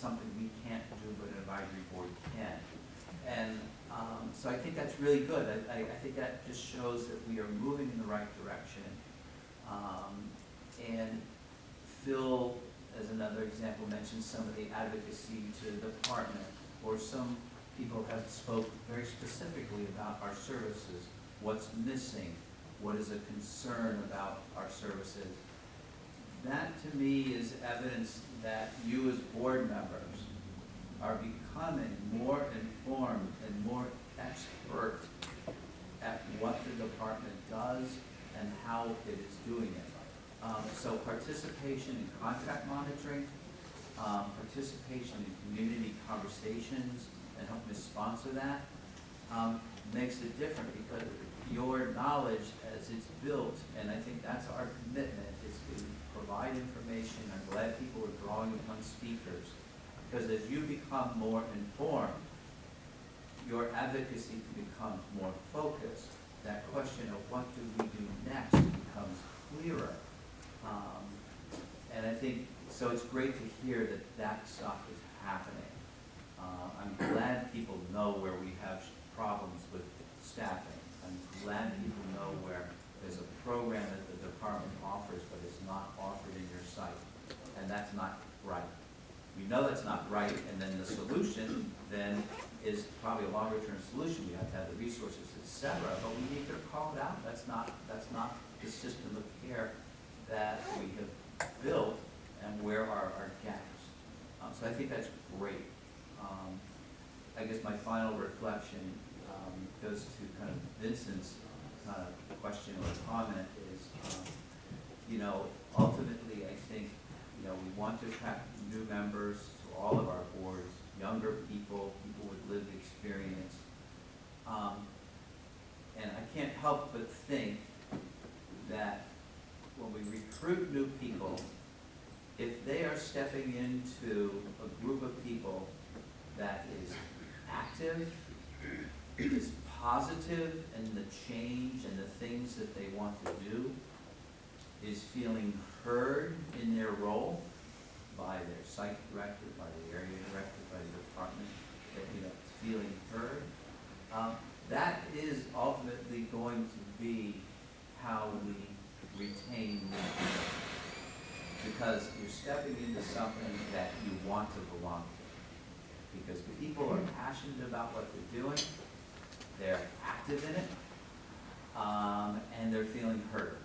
something we can't do, but an advisory board can. And so I think that's really good. I think that just shows that we are moving in the right direction. And Phil, as another example, mentioned some of the advocacy to the department, or some people have spoke very specifically about our services, what's missing, what is a concern about our services. That to me is evidence that you as board members are becoming more informed and more expert at what the department does and how it is doing it. So participation in contract monitoring, participation in community conversations, and helping to sponsor that makes it different, because your knowledge as it's built, and I think that's our commitment, is to provide information. I'm glad people are drawing upon speakers, because as you become more informed, your advocacy becomes more focused. That question of what do we do next becomes clearer. And I think, so it's great to hear that that stuff is happening. I'm glad people know where we have problems with staffing. I'm glad people know where there's a program that the department offers, but it's not offered in your site. And that's not right. We know that's not right, and then the solution then is probably a longer term solution. We have to have the resources, etc. But we need to call it out. That's not the system of care that we have built, and where are our gaps. So I think that's great. I guess my final reflection goes to kind of Vincent's question or comment is, ultimately I think, we want to attract new members to all of our boards, younger people, people with lived experience. And I can't help but think that when we recruit new people, if they are stepping into a group of people that is active, is positive in the change and the things that they want to do, is feeling heard in their role by their site director, by the area director, by the department, that feeling heard, that is ultimately going to be how we retain new people. Because you're stepping into something that you want to belong to. Because people are passionate about what they're doing, they're active in it, and they're feeling heard.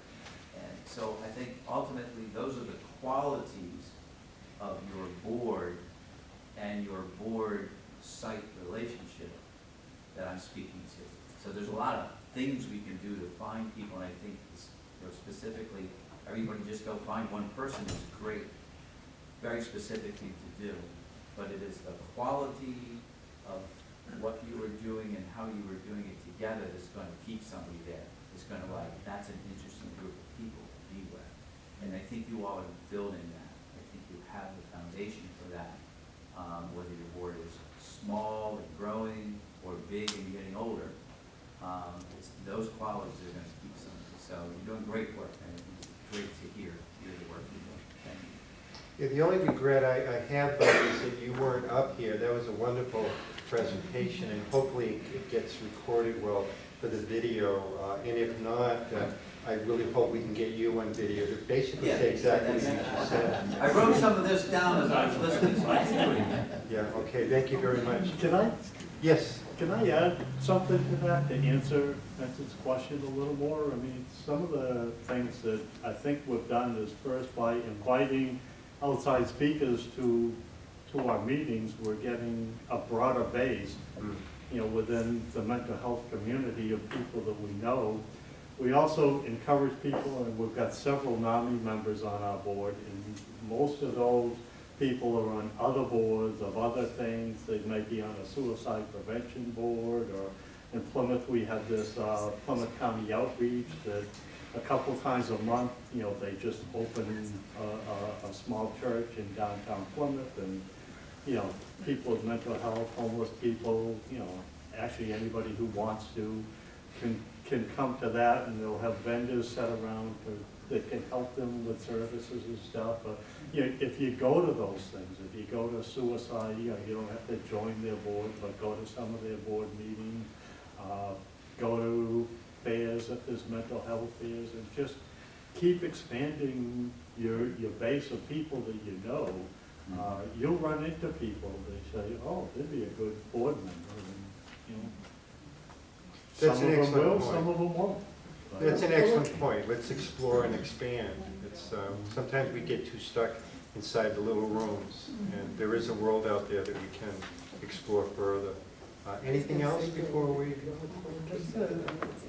And so I think ultimately those are the qualities of your board and your board-site relationship that I'm speaking to. So there's a lot of things we can do to find people, and I think specifically, everybody just go find one person is great, very specific thing to do, but it is the quality of what you were doing and how you were doing it together that's going to keep somebody there. It's going to that's an interesting group of people to be with. And I think you all are building that. I think you have the foundation for that, whether your board is small and growing or big and getting older. Those qualities are going to keep somebody. So you're doing great work, and it's great to hear the work you're doing. Thank you. Yeah, the only regret I have, though, is that you weren't up here. That was a wonderful presentation, and hopefully it gets recorded well for the video. And if not, I really hope we can get you on video to basically say exactly what you said. I wrote some of this down as I was listening, so I can do it again. Yeah, okay, thank you very much. Yes? Can I add something to that to answer Vincent's question a little more? I mean, some of the things that I think we've done is first by inviting outside speakers to our meetings, we're getting a broader base, within the mental health community of people that we know. We also encourage people, and we've got several NAMI members on our board, and most of those people are on other boards of other things. They may be on a suicide prevention board, or in Plymouth we have this Plymouth County Outreach that a couple times a month, they just open a small church in downtown Plymouth, and people with mental health, homeless people, actually anybody who wants to can come to that, and they'll have vendors set around to that can help them with services and stuff. If you go to those things, if you go to suicide, you don't have to join their board, but go to some of their board meetings, go to fairs if there's mental health fairs, and just keep expanding your base of people that you know. You'll run into people, they say, oh, they'd be a good board member, and, That's some an of them excellent will, point. some of them won't. That's an excellent point. Let's explore and expand. It's, sometimes we get too stuck inside the little rooms, and there is a world out there that we can explore further. Anything else before we? Just to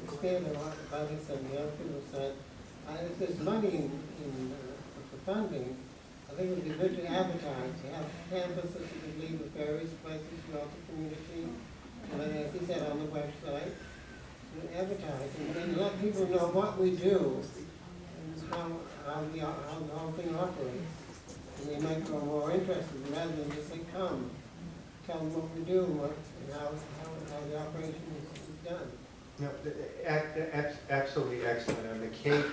expand on what Bobby said, the other people said, if there's money for funding, I think it would be good to advertise, to have canvases that you could leave at various places throughout the community, and then, as he said, on the website, and advertise, and let people know what we do, and how the whole thing operates. And they might grow more interested, rather than just say, come, tell them what we do, and how the operation is done. No, absolutely excellent. On the Cape,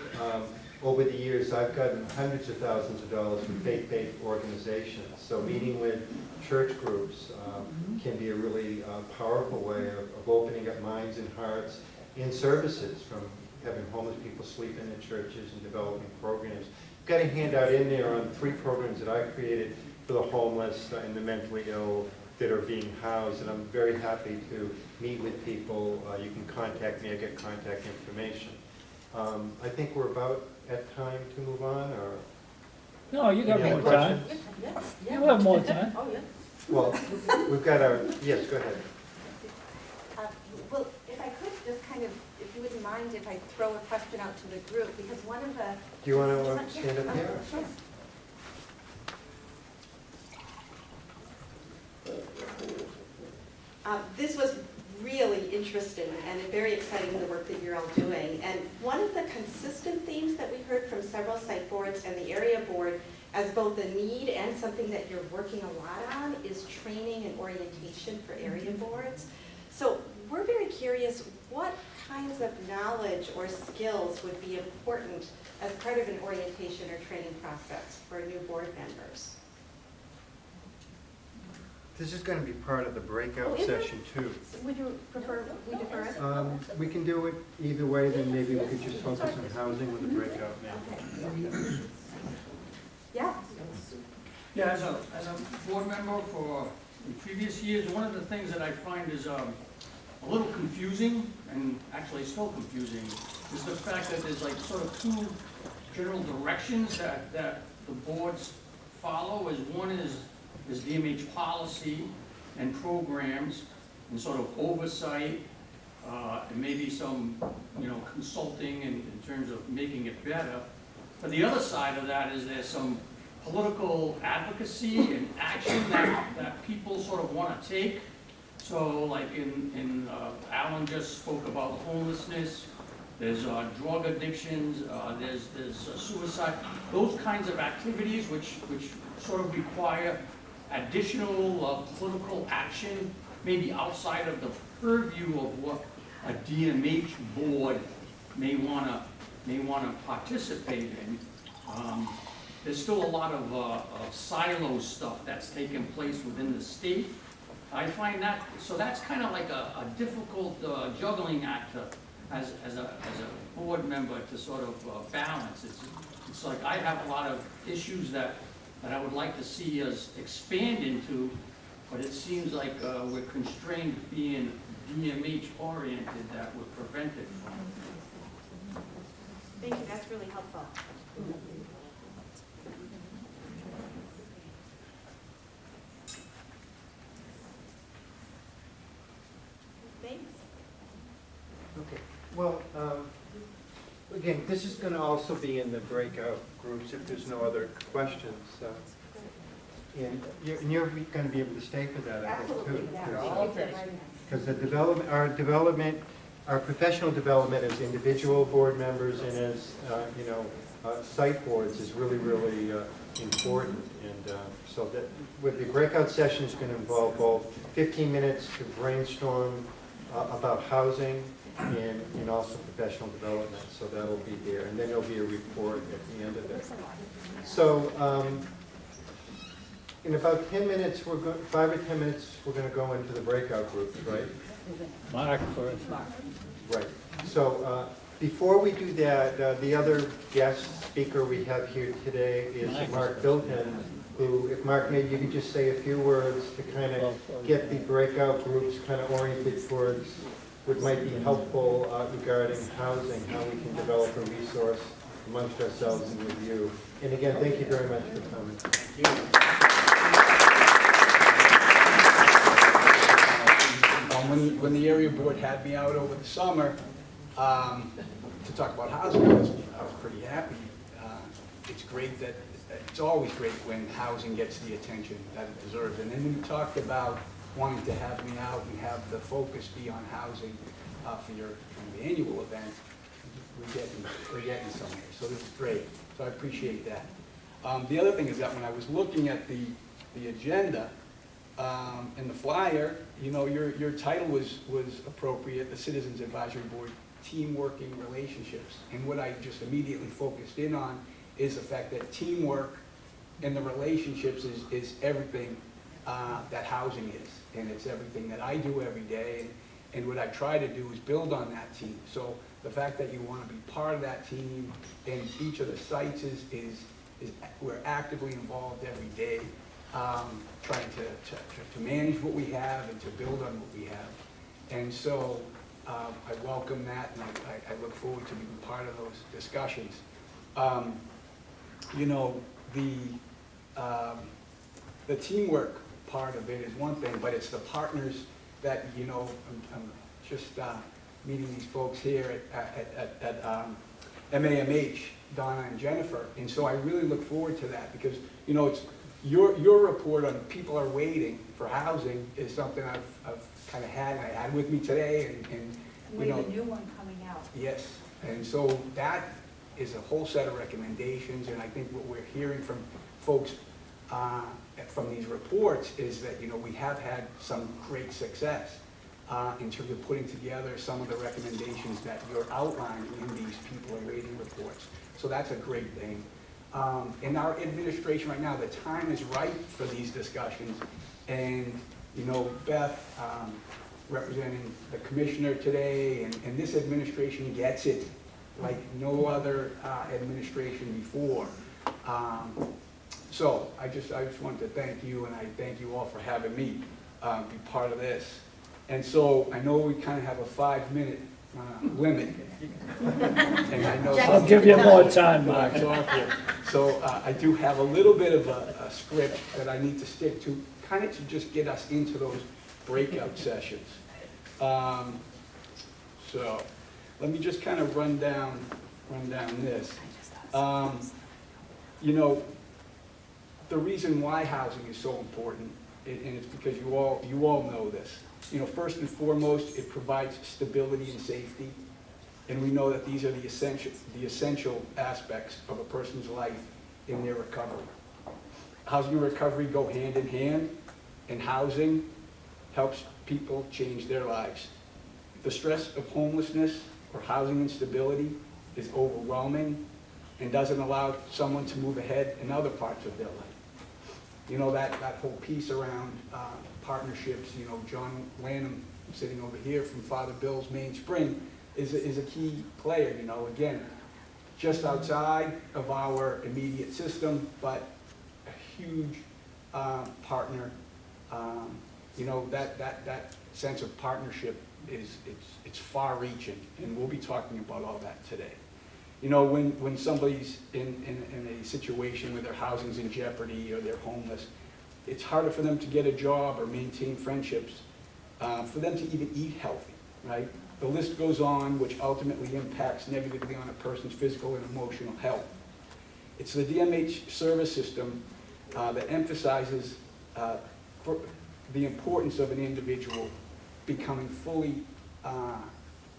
over the years, I've gotten hundreds of thousands of dollars from faith-based organizations. So meeting with church groups can be a really powerful way of opening up minds and hearts in services, from having homeless people sleep in the churches and developing programs. I've got a handout in there on 3 programs that I created for the homeless and the mentally ill that are being housed, and I'm very happy to meet with people. You can contact me, I get contact information. I think we're about at time to move on, or? No, you got Any more other time. questions? You have more time. Oh, yeah. Well, we've got our, yes, go ahead. Well, if I could just kind of, if you wouldn't mind if I throw a question out to the group, because one of the... Do you want to stand up here? Sure. This was really interesting and very exciting, the work that you're all doing. And one of the consistent themes that we heard from several site boards and the area board as both a need and something that you're working a lot on is training and orientation for area boards. So we're very curious, what kinds of knowledge or skills would be important as part of an orientation or training process for new board members? This is going to be part of the breakout Oh, is it? session too. Would you prefer we defer it? We can do it either way, then maybe we could just focus on housing with the breakout now. Okay. Yeah. Yeah, as a board member for in previous years, one of the things that I find is a little confusing, and actually still confusing, is the fact that there's like sort of 2 general directions that the boards follow. One is DMH policy and programs and sort of oversight, and maybe some, consulting in terms of making it better. But the other side of that is there's some political advocacy and action that people sort of want to take. So like Alan just spoke about homelessness, there's drug addictions, there's suicide, those kinds of activities which sort of require additional political action, maybe outside of the purview of what a DMH board may want to participate in. There's still a lot of silo stuff that's taking place within the state. I find that, so that's kind of like a difficult juggling act as a board member to sort of balance. It's like I have a lot of issues that I would like to see us expand into, but it seems like we're constrained being DMH oriented that we're prevented from. Thank you, that's really helpful. Thanks. Okay, well, again, this is going to also be in the breakout groups if there's no other questions. And you're going to be able to stay for that, I hope, Absolutely, too. yeah. Because our professional development as individual board members and as, site boards is really, really important. And so that with the breakout session is going to involve both 15 minutes to brainstorm about housing and also professional development, so that'll be there. And then there'll be a report at the end of it. So in about 10 minutes, 5 or 10 minutes, we're going to go into the breakout groups, right? Mark first. Right. So before we do that, the other guest speaker we have here today is Mark Bilton, who, if Mark, maybe you could just say a few words to kind of get the breakout groups kind of oriented towards what might be helpful regarding housing, how we can develop a resource amongst ourselves and with you. And again, thank you very much for coming. When the area board had me out over the summer to talk about housing, I was pretty happy. It's always great when housing gets the attention that it deserves. And then when you talked about wanting to have me out and have the focus be on housing for your annual event, we're getting somewhere. So this is great. So I appreciate that. The other thing is that when I was looking at the agenda and the flyer, you know, your title was appropriate, the Citizens Advisory Board, Team-Working Relationships. And what I just immediately focused in on is the fact that teamwork and the relationships is everything that housing is. And it's everything that I do every day. And what I try to do is build on that team. So the fact that you want to be part of that team in each of the sites is we're actively involved every day, trying to manage what we have and to build on what we have. And so I welcome that, and I look forward to being part of those discussions. You know, the teamwork part of it is one thing, but it's the partners that, you know, I'm just meeting these folks here at MAMH, Donna and Jennifer, and so I really look forward to that because, you know, it's your report on people are waiting for housing is something I've kind of had, and I had with me today, and we you have know, a new one coming out. yes, and so that is a whole set of recommendations, and I think what we're hearing from folks from these reports is that, you know, we have had some great success in terms of putting together some of the recommendations that you're outlining in these people and rating reports. So that's a great thing. In our administration right now, the time is right for these discussions, and, you know, Beth, representing the commissioner today, and this administration gets it like no other administration before. So I just wanted to thank you, and I thank you all for having me be part of this. And so I know we kind of have a 5-minute limit. And I know I'll give you more time, Mark. So I do have a little bit of a script that I need to stick to, kind of to just get us into those breakout sessions. So let me just kind of run down this. You know, the reason why housing is so important, and it's because you all know this. You know, first and foremost, it provides stability and safety, and we know that these are the essential aspects of a person's life in their recovery. Housing and recovery go hand in hand, and housing helps people change their lives. The stress of homelessness or housing instability is overwhelming and doesn't allow someone to move ahead in other parts of their life. You know, that whole piece around partnerships, you know, John Lanham sitting over here from Father Bill's Main Spring is a key player, you know, again, just outside of our immediate system, but a huge partner. You know, that sense of partnership it's far-reaching, and we'll be talking about all that today. You know, when somebody's in a situation where their housing's in jeopardy or they're homeless, it's harder for them to get a job or maintain friendships, for them to even eat healthy, right? The list goes on, which ultimately impacts negatively on a person's physical and emotional health. It's the DMH service system that emphasizes the importance of an individual becoming fully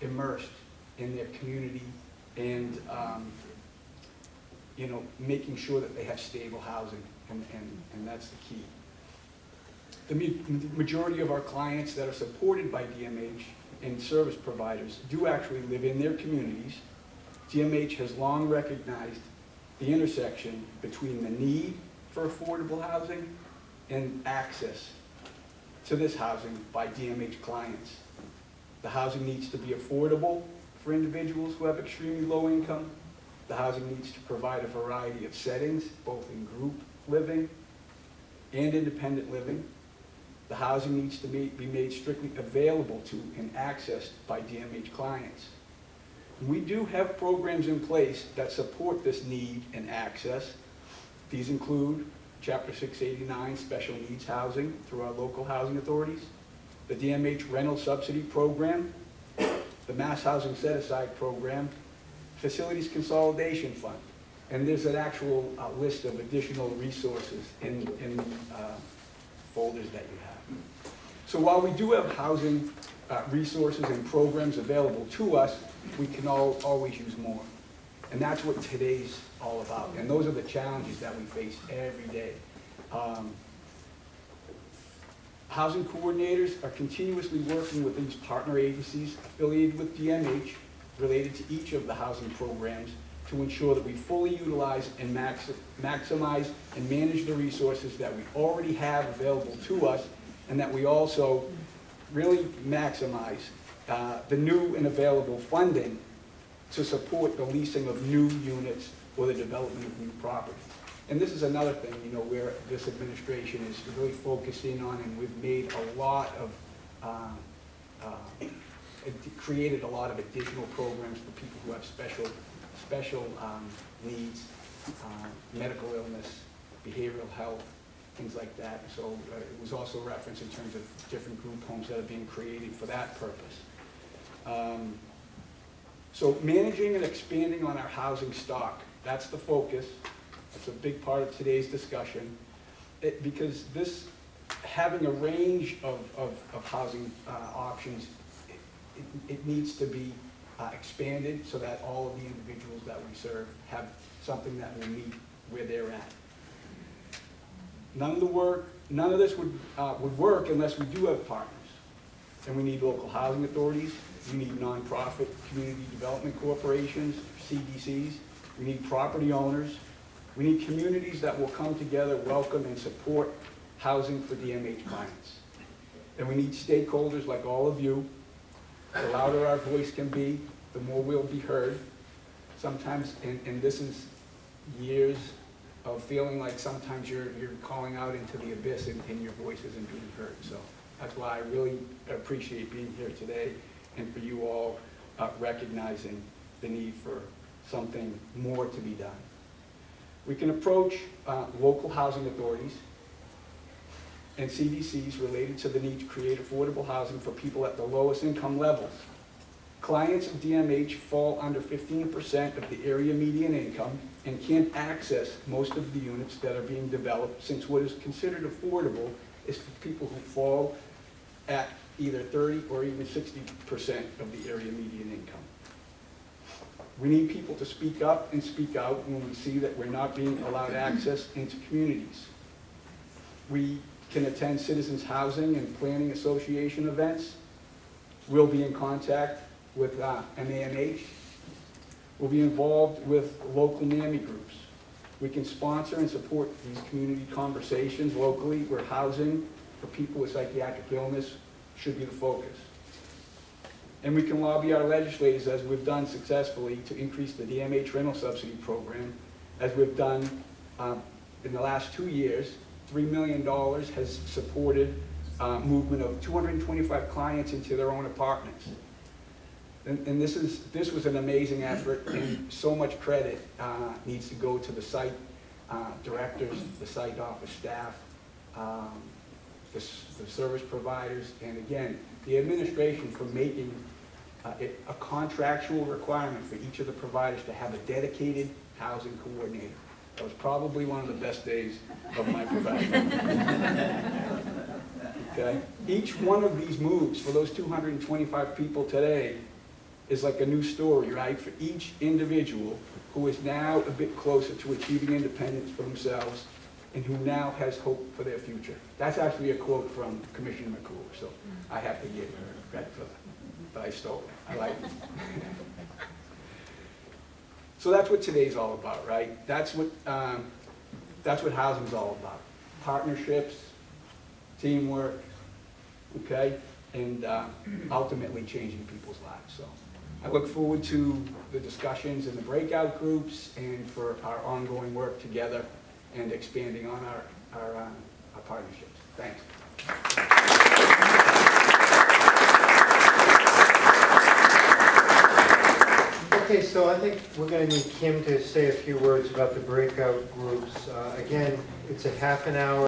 immersed in their community and you know, making sure that they have stable housing, and that's the key. The majority of our clients that are supported by DMH and service providers do actually live in their communities. DMH has long recognized the intersection between the need for affordable housing and access to this housing by DMH clients. The housing needs to be affordable for individuals who have extremely low income. The housing needs to provide a variety of settings, both in group living and independent living. The housing needs to be made strictly available to and accessed by DMH clients. And we do have programs in place that support this need and access. These include Chapter 689 special needs housing through our local housing authorities, the DMH rental subsidy program, the Mass Housing Set-Aside program, Facilities Consolidation Fund, and there's an actual list of additional resources in folders that you have. So while we do have housing resources and programs available to us, we can always use more. And that's what today's all about. And those are the challenges that we face every day. Housing coordinators are continuously working with these partner agencies affiliated with DMH related to each of the housing programs to ensure that we fully utilize and maximize and manage the resources that we already have available to us, and that we also really maximize the new and available funding to support the leasing of new units or the development of new property. And this is another thing, you know, where this administration is really focused in on, and we've made a lot of, created a lot of additional programs for people who have special needs, medical illness, behavioral health, things like that. So it was also referenced in terms of different group homes that are being created for that purpose. So managing and expanding on our housing stock, that's the focus. That's a big part of today's discussion. Because this, having a range of housing options, it needs to be expanded so that all of the individuals that we serve have something that will meet where they're at. None of this would work unless we do have partners. And we need local housing authorities, we need nonprofit community development corporations, CDCs, we need property owners, we need communities that will come together, welcome, and support housing for DMH clients. And we need stakeholders like all of you. The louder our voice can be, the more we'll be heard. Sometimes, and this is years of feeling like sometimes you're calling out into the abyss and your voice isn't being heard. So that's why I really appreciate being here today, and for you all recognizing the need for something more to be done. We can approach local housing authorities and CDCs related to the need to create affordable housing for people at the lowest income levels. Clients of DMH fall under 15% of the area median income and can't access most of the units that are being developed, since what is considered affordable is for people who fall at either 30 or even 60% of the area median income. We need people to speak up and speak out when we see that we're not being allowed access into communities. We can attend Citizens Housing and Planning Association events. We'll be in contact with MANH. We'll be involved with local NAMI groups. We can sponsor and support these community conversations locally where housing for people with psychiatric illness should be the focus. And we can lobby our legislators, as we've done successfully, to increase the DMH rental subsidy program. As we've done in the last 2 years, $3 million has supported movement of 225 clients into their own apartments. And this was an amazing effort, and so much credit needs to go to the site directors, the site office staff, the service providers, and again, the administration for making it a contractual requirement for each of the providers to have a dedicated housing coordinator. That was probably one of the best days of my profession. Okay? Each one of these moves for those 225 people today is like a new story, right? For each individual who is now a bit closer to achieving independence for themselves and who now has hope for their future. That's actually a quote from Commissioner McCool, so I have to give her credit for that. but I stole it. I like it. So that's what today's all about, right? That's what housing's all about. Partnerships, teamwork, okay? And ultimately changing people's lives. So I look forward to the discussions in the breakout groups and for our ongoing work together and expanding on our partnerships. Thanks. Okay, so I think we're going to need Kim to say a few words about the breakout groups. Again, it's a half an hour.